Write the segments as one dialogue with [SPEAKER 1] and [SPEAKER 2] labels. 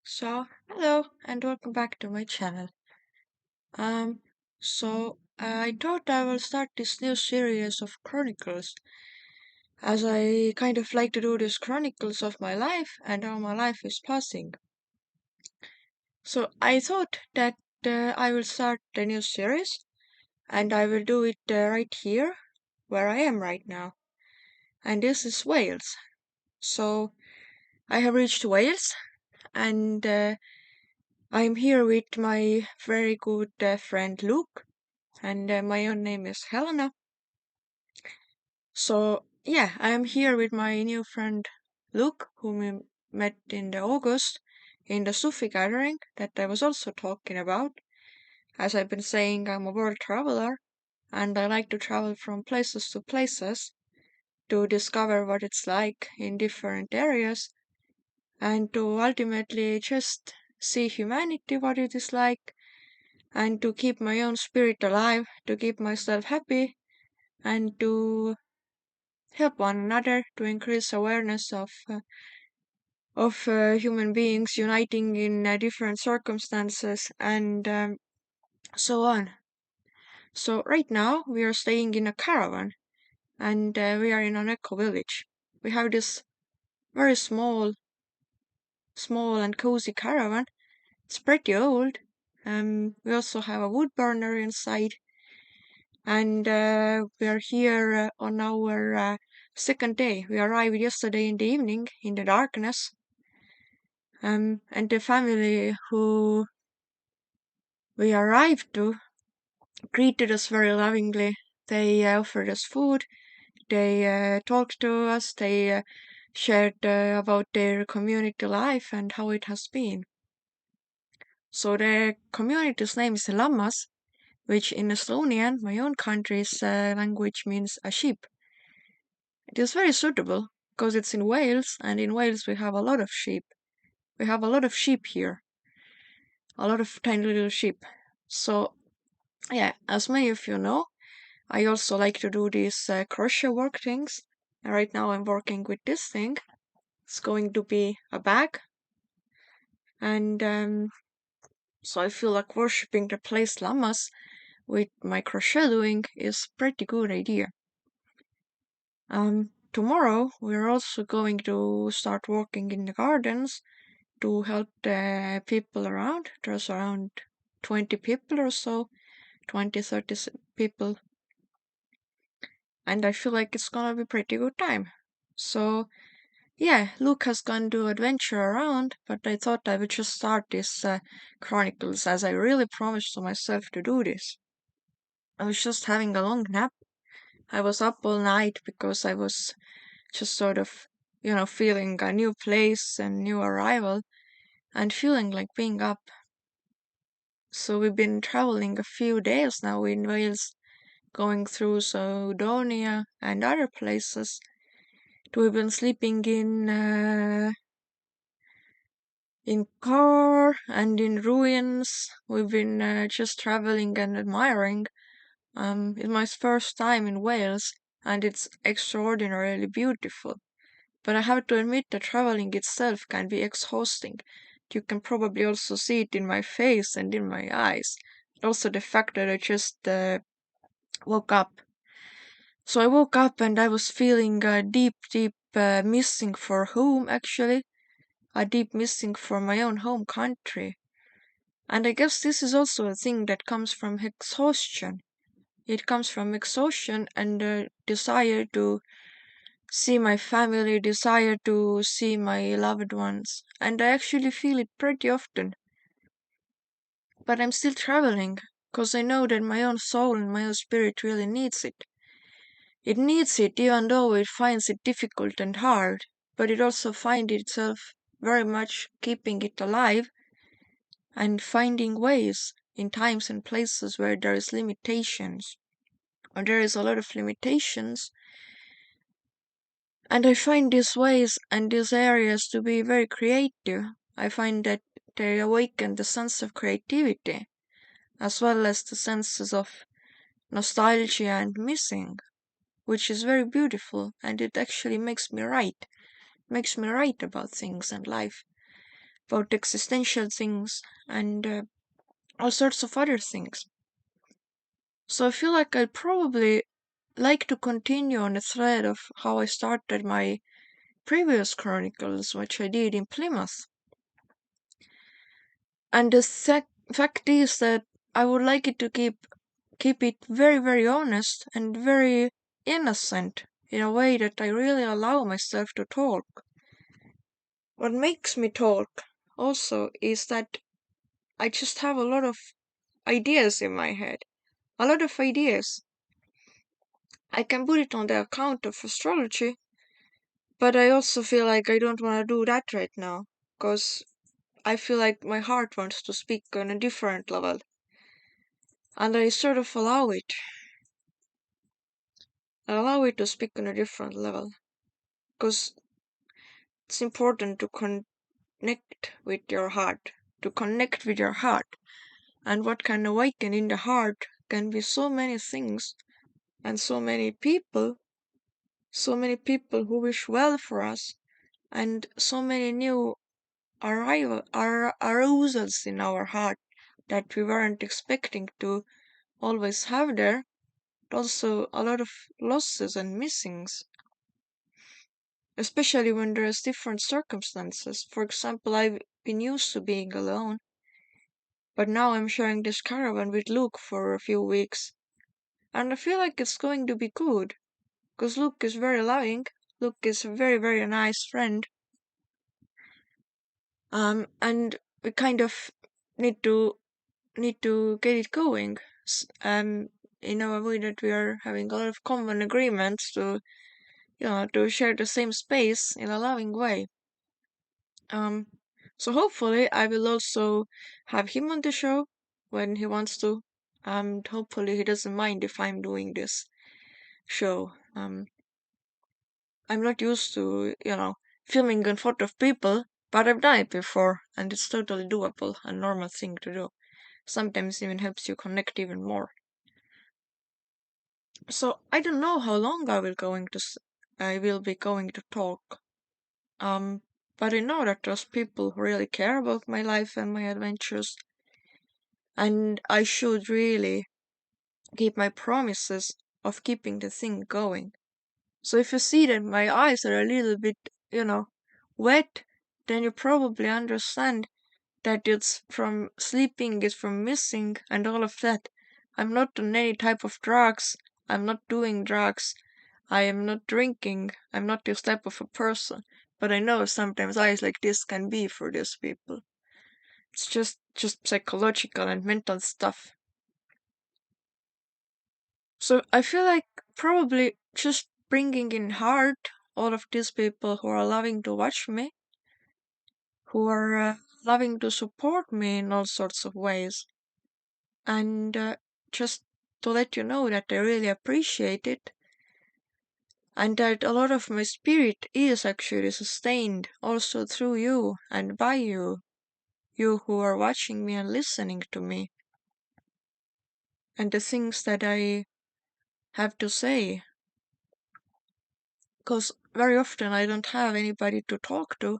[SPEAKER 1] Hello and welcome back to my channel. Um, I thought I will start this new series of Chronicles, as I kind of like to do this Chronicles of my life and how my life is passing. So I thought that I will start a new series, and I will do it right here, where I am right now, and this is Wales. So I have reached Wales, and I'm here with my very good friend Luke, and my own name is Helena. So yeah, I am here with my new friend Luke, whom we met in the August in the Sufi gathering that I was also talking about. As I've been saying, I'm a world traveler, and I like to travel from places to places to discover what it's like in different areas and to ultimately just see humanity, what it is like, and to keep my own spirit alive, to keep myself happy, and to help one another to increase awareness of human beings uniting in different circumstances and so on. So right now we are staying in a caravan and we are in an eco village. We have this very small and cozy caravan. It's pretty old. We also have a wood burner inside, and we are here on our second day. We arrived yesterday in the evening in the darkness. And the family who we arrived to greeted us very lovingly. They offered us food, they talked to us, they shared about their community life and how it has been. So the community's name is Lammas, which in Estonian, my own country's language, means a sheep. It is very suitable because it's in Wales, and in Wales we have a lot of sheep. We have a lot of sheep here, a lot of tiny little sheep. So yeah, as many of you know, I also like to do these crochet work things. And right now I'm working with this thing. It's going to be a bag. And so I feel like worshipping the place llamas with my crochet doing is pretty good idea. Tomorrow we're also going to start working in the gardens to help the people around. There's around 20 people or so, 20, 30 people, and I feel like it's gonna be pretty good time. So yeah, Luke has gone to adventure around, but I thought I would just start this Chronicles as I really promised to myself to do this. I was just having a long nap. I was up all night because I was just sort of, feeling a new place and new arrival and feeling like being up. So we've been traveling a few days now in Wales, going through Sodonia and other places. We've been sleeping in car and in ruins. We've been just traveling and admiring. It's my first time in Wales, and it's extraordinarily beautiful. But I have to admit that traveling itself can be exhausting. You can probably also see it in my face and in my eyes. Also, the fact that I just woke up. So I woke up and I was feeling a deep missing for home, actually. A deep missing for my own home country. And I guess this is also a thing that comes from exhaustion. It comes from exhaustion and a desire to see my family, desire to see my loved ones. And I actually feel it pretty often. But I'm still traveling, because I know that my own soul and my own spirit really needs it. It needs it even though it finds it difficult and hard, but it also finds itself very much keeping it alive and finding ways in times and places where there is limitations or there is a lot of limitations. And I find these ways and these areas to be very creative. I find that they awaken the sense of creativity as well as the senses of nostalgia and missing, which is very beautiful, and it actually makes me write about things and life. about existential things, and all sorts of other things. So I feel like I'd probably like to continue on the thread of how I started my previous Chronicles, which I did in Plymouth. And the fact is that I would like it to keep it very, very honest and very innocent in a way that I really allow myself to talk. What makes me talk also is that I just have a lot of ideas in my head. A lot of ideas. I can put it on the account of astrology, but I also feel like I don't want to do that right now, because I feel like my heart wants to speak on a different level. And I sort of allow it. I allow it to speak on a different level. Because it's important to connect with your heart. To connect with your heart. And what can awaken in the heart can be so many things and so many people who wish well for us, and so many new arousals in our heart that we weren't expecting to always have there. Also, a lot of losses and missings, especially when there's different circumstances. For example, I've been used to being alone, but now I'm sharing this caravan with Luke for a few weeks, and I feel like it's going to be good, because Luke is very loving. Luke is a very, very nice friend. And we kind of need to get it going. In a way that we are having a lot of common agreements to share the same space in a loving way. Um, so hopefully I will also have him on the show when he wants to. And hopefully he doesn't mind if I'm doing this show. I'm not used to, filming in front of people, but I've done it before, and it's totally doable, a normal thing to do. Sometimes even helps you connect even more. So I don't know how long I will be going to talk. But I know that there's people who really care about my life and my adventures, and I should really keep my promises of keeping the thing going. So if you see that my eyes are a little bit, wet, then you probably understand that it's from sleeping, it's from missing, and all of that. I'm not on any type of drugs. I'm not doing drugs. I am not drinking. I'm not this type of a person. But I know sometimes eyes like this can be for these people. It's just psychological and mental stuff. So I feel like probably just bringing in heart all of these people who are loving to watch me, who are loving to support me in all sorts of ways, and just to let you know that I really appreciate it, and that a lot of my spirit is actually sustained also through you and by you who are watching me and listening to me, and the things that I have to say. Because very often I don't have anybody to talk to,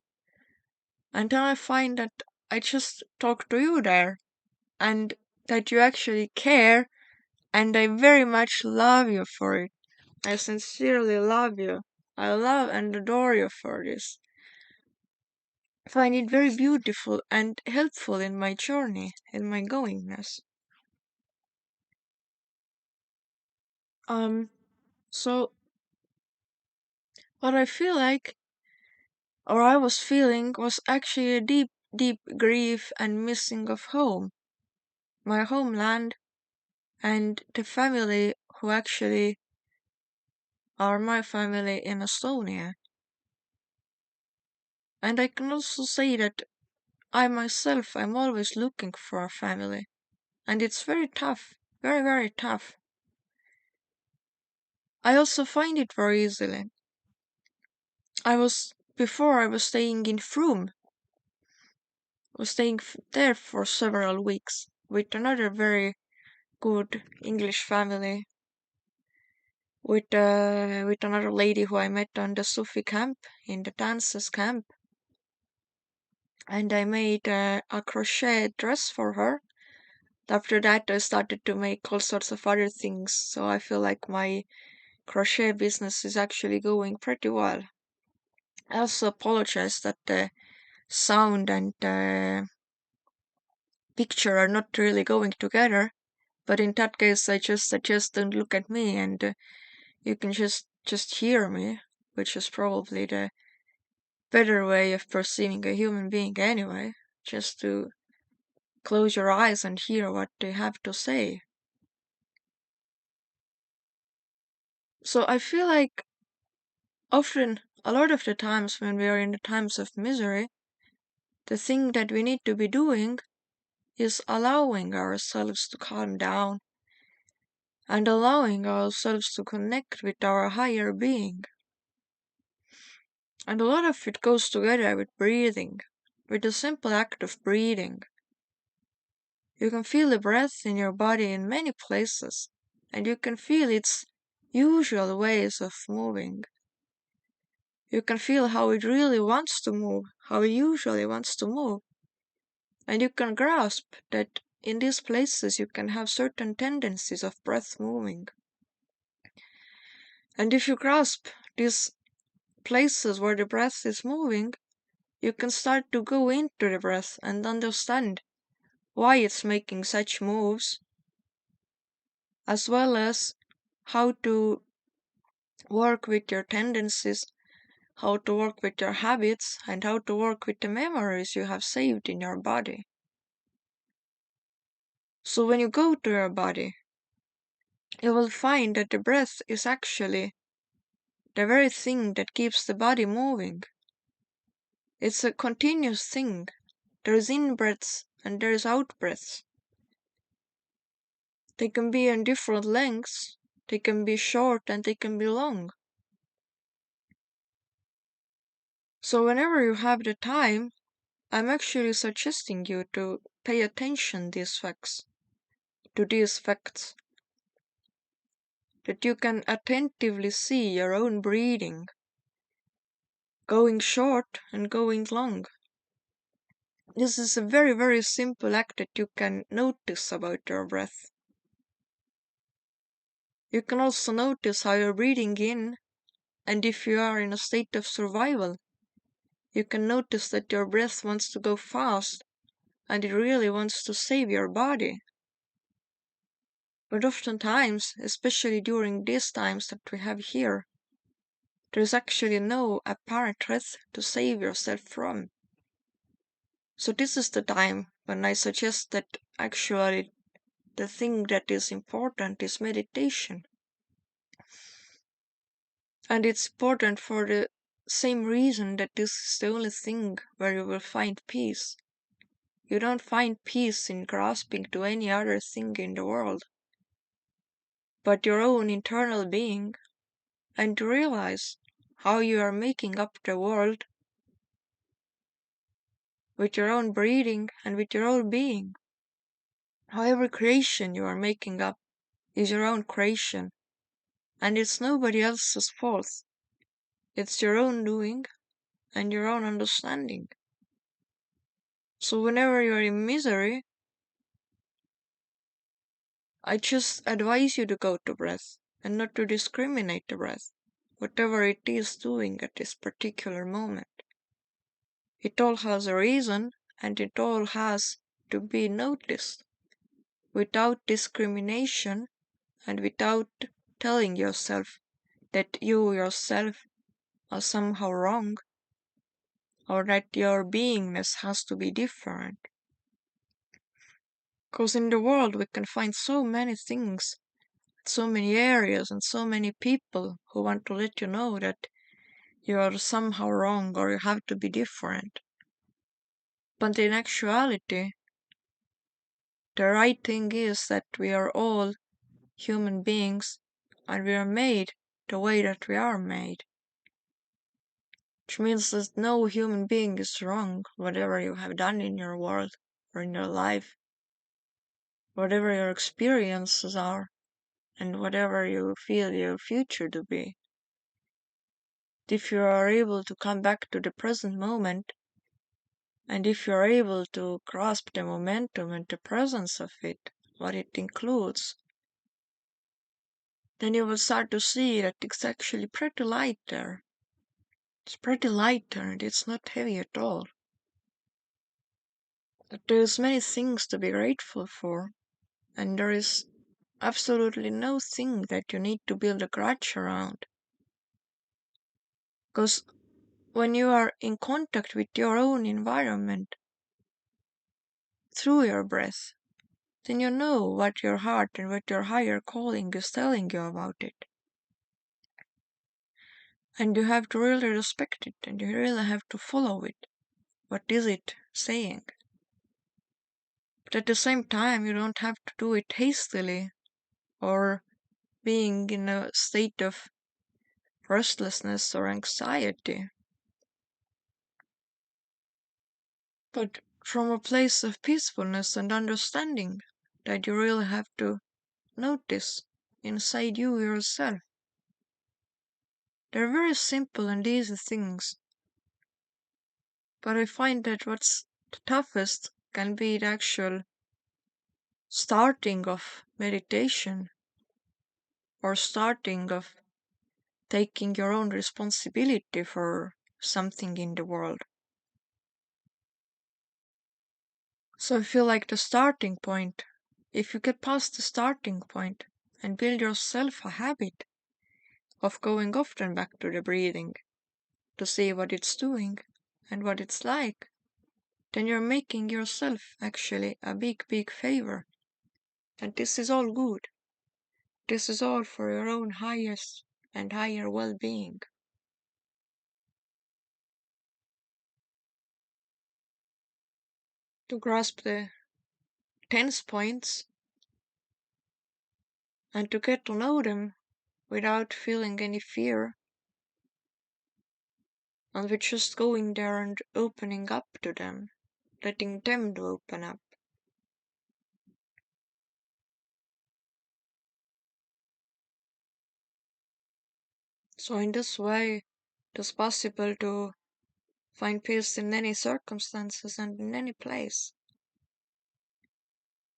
[SPEAKER 1] and then I find that I just talk to you there, and that you actually care, and I very much love you for it. I sincerely love you. I love and adore you for this. I find it very beautiful and helpful in my journey, in my goingness. Um, so what I feel like, or I was feeling, was actually a deep, deep grief and missing of home, my homeland, and the family who actually are my family in Estonia. And I can also say that I myself am always looking for a family. And it's very tough, very, very tough. I also find it very easily. Before I was staying in Froome, I was staying there for several weeks with another very good English family, with another lady who I met on the Sufi camp, in the dances camp. and I made a crochet dress for her. After that, I started to make all sorts of other things, so I feel like my crochet business is actually going pretty well. I also apologize that the sound and picture are not really going together, but in that case, I just suggest don't look at me and you can just hear me, which is probably the better way of perceiving a human being anyway, just to close your eyes and hear what they have to say. So I feel like often, a lot of the times when we are in the times of misery, the thing that we need to be doing is allowing ourselves to calm down and allowing ourselves to connect with our higher being. And a lot of it goes together with breathing, with the simple act of breathing. You can feel the breath in your body in many places, and you can feel its usual ways of moving. You can feel how it really wants to move, how it usually wants to move. And you can grasp that in these places you can have certain tendencies of breath moving. And if you grasp these places where the breath is moving, you can start to go into the breath and understand why it's making such moves, as well as how to work with your tendencies, how to work with your habits, and how to work with the memories you have saved in your body. So when you go to your body, you will find that the breath is actually the very thing that keeps the body moving. It's a continuous thing. There is in breaths and there is out breaths. They can be in different lengths, they can be short and they can be long. So whenever you have the time, I'm actually suggesting you to pay attention to these facts, that you can attentively see your own breathing, going short and going long. This is a very, very simple act that you can notice about your breath. You can also notice how you're breathing in, and if you are in a state of survival, you can notice that your breath wants to go fast and it really wants to save your body. But oftentimes, especially during these times that we have here, there is actually no apparent threat to save yourself from. So this is the time when I suggest that actually the thing that is important is meditation. And it's important for the same reason that this is the only thing where you will find peace. You don't find peace in grasping to any other thing in the world, but your own internal being, and to realize how you are making up the world with your own breathing and with your own being. How every creation you are making up is your own creation, and it's nobody else's fault. It's your own doing and your own understanding. So whenever you're in misery, I just advise you to go to breath and not to discriminate the breath, whatever it is doing at this particular moment. It all has a reason and it all has to be noticed without discrimination and without telling yourself that you yourself are somehow wrong or that your beingness has to be different. Because in the world we can find so many things, so many areas, and so many people who want to let you know that you are somehow wrong or you have to be different. But in actuality, the right thing is that we are all human beings and we are made the way that we are made. Which means that no human being is wrong, whatever you have done in your world or in your life, whatever your experiences are, and whatever you feel your future to be. If you are able to come back to the present moment And if you're able to grasp the momentum and the presence of it, what it includes, then you will start to see that it's actually pretty light there. It's pretty light there and it's not heavy at all. That there's many things to be grateful for, and there is absolutely no thing that you need to build a grudge around. Because when you are in contact with your own environment through your breath, then you know what your heart and what your higher calling is telling you about it. And you have to really respect it and you really have to follow it. What is it saying? But at the same time, you don't have to do it hastily or being in a state of restlessness or anxiety, but from a place of peacefulness and understanding that you really have to notice inside you yourself. They're very simple and easy things, but I find that what's the toughest can be the actual starting of meditation or starting of taking your own responsibility for something in the world. So I feel like the starting point, if you get past the starting point and build yourself a habit of going often back to the breathing to see what it's doing and what it's like, then you're making yourself actually a big, big favor. And this is all good. This is all for your own highest and higher well being. To grasp the tense points and to get to know them without feeling any fear, and with just going there and opening up to them, letting them to open up. So in this way, it is possible to find peace in any circumstances and in any place.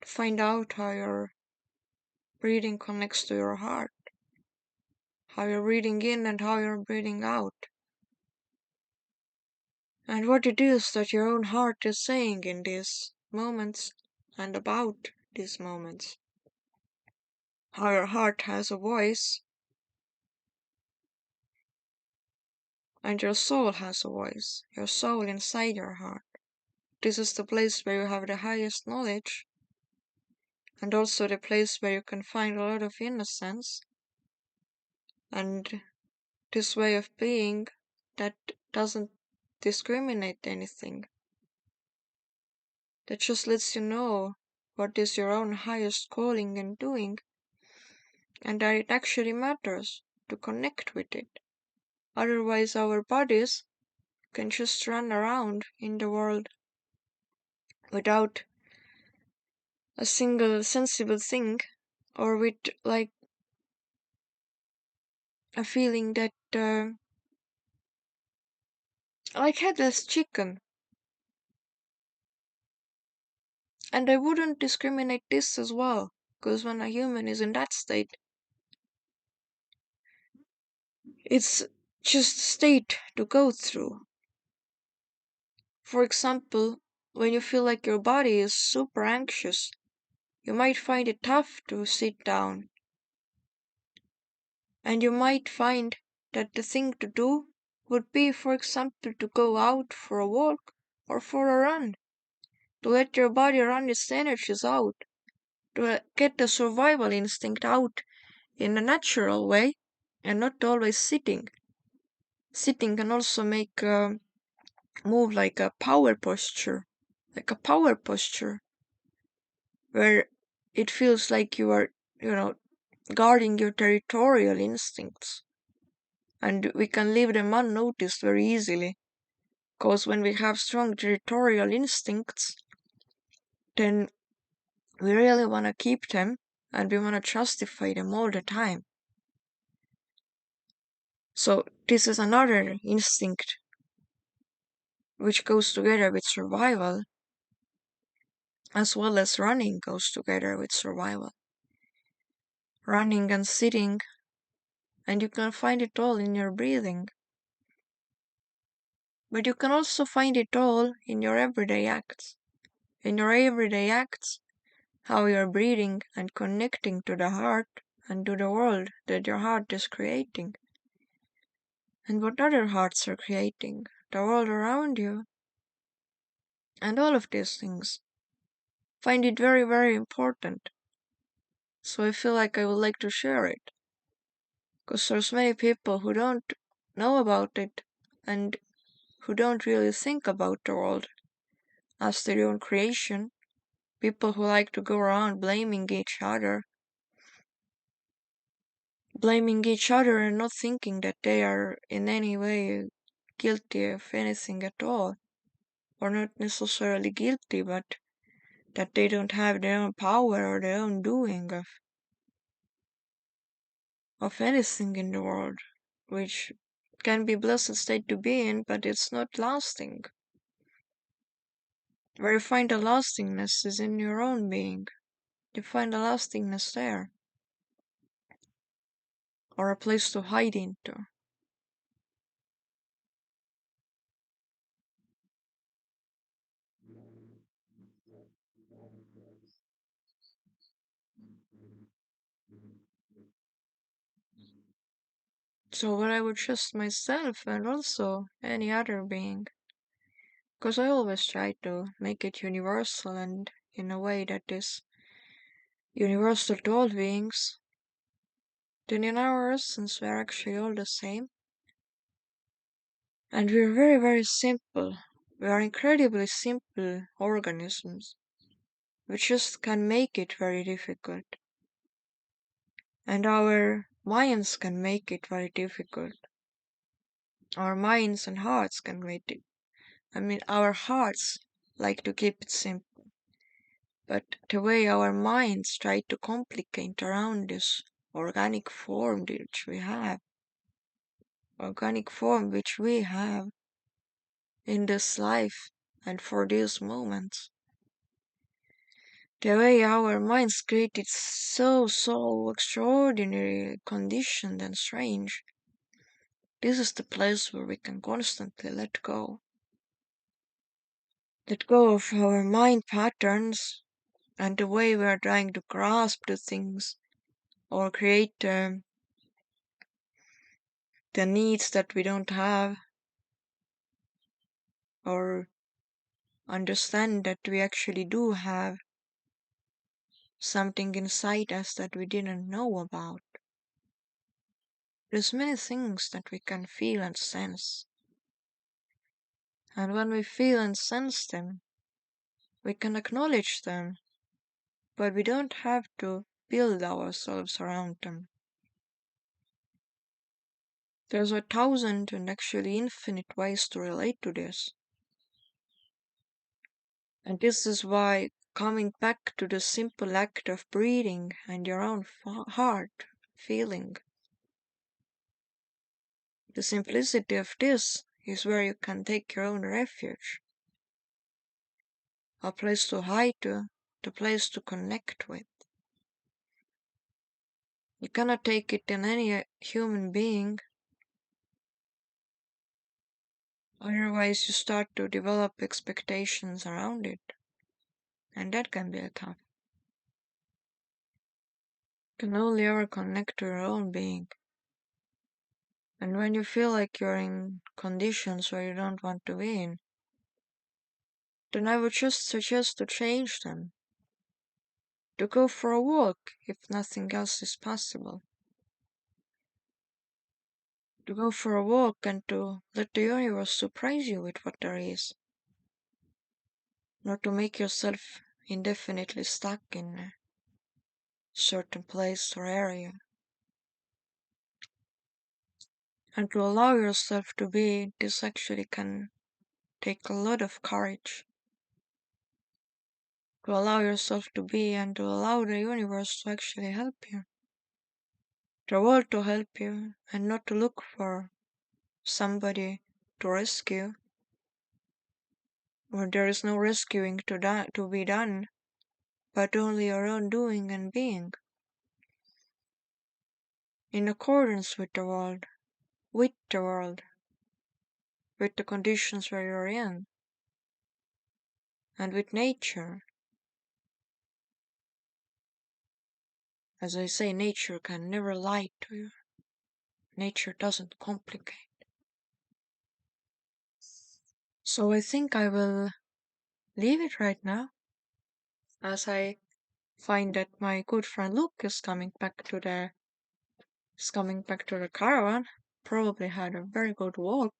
[SPEAKER 1] To find out how your breathing connects to your heart, how you're breathing in and how you're breathing out, and what it is that your own heart is saying in these moments and about these moments. How your heart has a voice and your soul has a voice, your soul inside your heart. This is the place where you have the highest knowledge, and also the place where you can find a lot of innocence, and this way of being that doesn't discriminate anything, that just lets you know what is your own highest calling and doing, and that it actually matters to connect with it. Otherwise, our bodies can just run around in the world without a single sensible thing, or with like a feeling that like headless chicken. And I wouldn't discriminate this as well, because when a human is in that state, it's just a state to go through. For example, when you feel like your body is super anxious, you might find it tough to sit down, and you might find that the thing to do would be, for example, to go out for a walk or for a run, to let your body run its energies out, to get the survival instinct out in a natural way and not always sitting. Sitting can also make move like a power posture, where it feels like you are, guarding your territorial instincts, and we can leave them unnoticed very easily. Because when we have strong territorial instincts, then we really want to keep them and we want to justify them all the time. So this is another instinct which goes together with survival, as well as running goes together with survival. Running and sitting, and you can find it all in your breathing. But you can also find it all in your everyday acts. In your everyday acts, how you're breathing and connecting to the heart and to the world that your heart is creating. And what other hearts are creating, the world around you, and all of these things. Find it very, very important. So I feel like I would like to share it. Because there's many people who don't know about it and who don't really think about the world as their own creation. People who like to go around blaming each other and not thinking that they are in any way guilty of anything at all. Or not necessarily guilty, but that they don't have their own power or their own doing of anything in the world, which can be blessed state to be in, but it's not lasting. Where you find the lastingness is in your own being. You find the lastingness there, or a place to hide into. So what I would trust myself and also any other being, because I always try to make it universal and in a way that is universal to all beings, then in our essence we're actually all the same. And we're very, very simple. We are incredibly simple organisms. We just can make it very difficult. And our minds can make it very difficult. Our minds and hearts can make it. Our hearts like to keep it simple. But the way our minds try to complicate around this organic form which we have in this life and for these moments. The way our minds created so extraordinary conditioned and strange. This is the place where we can constantly let go. Let go of our mind patterns and the way we are trying to grasp the things or create the needs that we don't have or understand that we actually do have something inside us that we didn't know about. There's many things that we can feel and sense. And when we feel and sense them, we can acknowledge them, but we don't have to build ourselves around them. There's 1,000 and actually infinite ways to relate to this. And this is why coming back to the simple act of breathing and your own heart feeling, the simplicity of this is where you can take your own refuge, a place to hide to, the place to connect with. You cannot take it in any human being, otherwise you start to develop expectations around it, and that can be tough. You can only ever connect to your own being. And when you feel like you're in conditions where you don't want to be in, then I would just suggest to change them. To go for a walk if nothing else is possible. To go for a walk and to let the universe surprise you with what there is. Not to make yourself indefinitely stuck in a certain place or area. And to allow yourself to be, this actually can take a lot of courage. To allow yourself to be and to allow the universe to actually help you. The world to help you and not to look for somebody to rescue, where there is no rescuing to be done, but only your own doing and being, in accordance with the world, with the conditions where you're in, and with nature. As I say, nature can never lie to you. Nature doesn't complicate. So I think I will leave it right now, as I find that my good friend Luke is coming back to the caravan. Probably had a very good walk,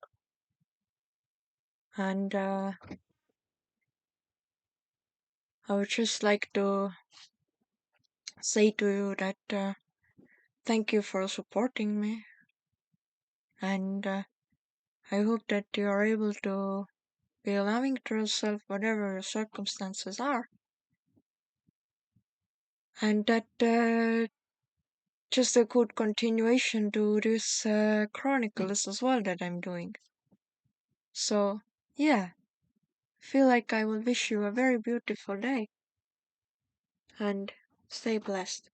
[SPEAKER 1] and I would just like to say to you that thank you for supporting me, and I hope that you are able to be loving to yourself whatever your circumstances are, and that just a good continuation to this Chronicles as well that I'm doing. So, yeah, I feel like I will wish you a very beautiful day and stay blessed.